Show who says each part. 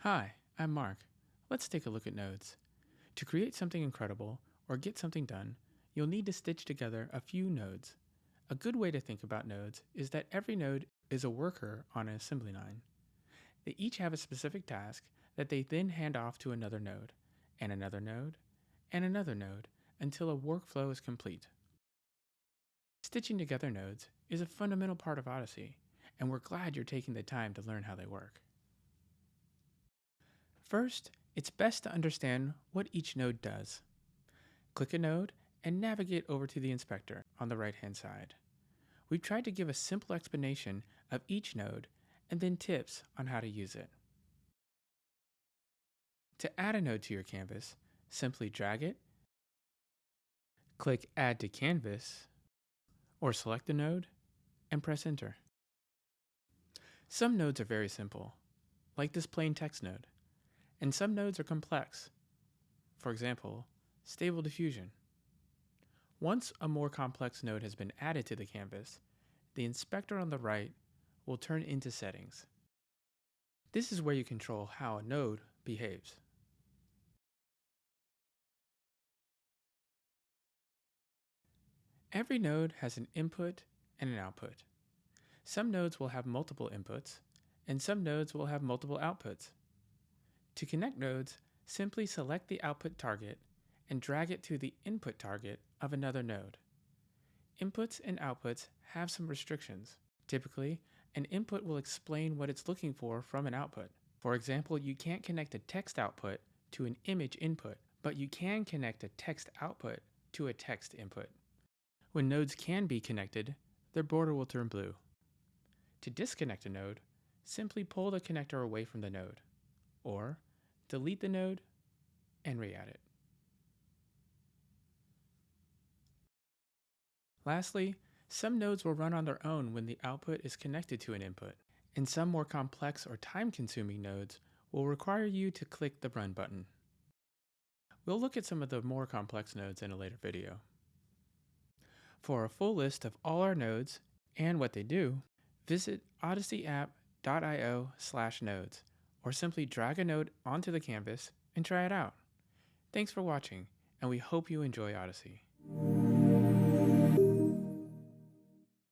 Speaker 1: Hi, I'm Mark. Let's take a look at nodes. To create something incredible or get something done, you'll need to stitch together a few nodes. A good way to think about nodes is that every node is a worker on an assembly line. They each have a specific task that they then hand off to another node, and another node, and another node until a workflow is complete. Stitching together nodes is a fundamental part of Odyssey, and we're glad you're taking the time to learn how they work. First, it's best to understand what each node does. Click a node and navigate over to the inspector on the right-hand side. We've tried to give a simple explanation of each node and then tips on how to use it. To add a node to your canvas, simply drag it, click Add to Canvas, or select a node and press Enter. Some nodes are very simple, like this plain text node, and some nodes are complex. For example, Stable Diffusion. Once a more complex node has been added to the canvas, the inspector on the right will turn into settings. This is where you control how a node behaves. Every node has an input and an output. Some nodes will have multiple inputs, and some nodes will have multiple outputs. To connect nodes, simply select the output target and drag it to the input target of another node. Inputs and outputs have some restrictions. Typically, an input will explain what it's looking for from an output. For example, you can't connect a text output to an image input, but you can connect a text output to a text input. When nodes can be connected, their border will turn blue. To disconnect a node, simply pull the connector away from the node, or delete the node and re-add it. Lastly, some nodes will run on their own when the output is connected to an input, and some more complex or time-consuming nodes will require you to click the Run button. We'll look at some of the more complex nodes in a later video. For a full list of all our nodes and what they do, visit odysseyapp.io/nodes, or simply drag a node onto the canvas and try it out. Thanks for watching, and we hope you enjoy Odyssey.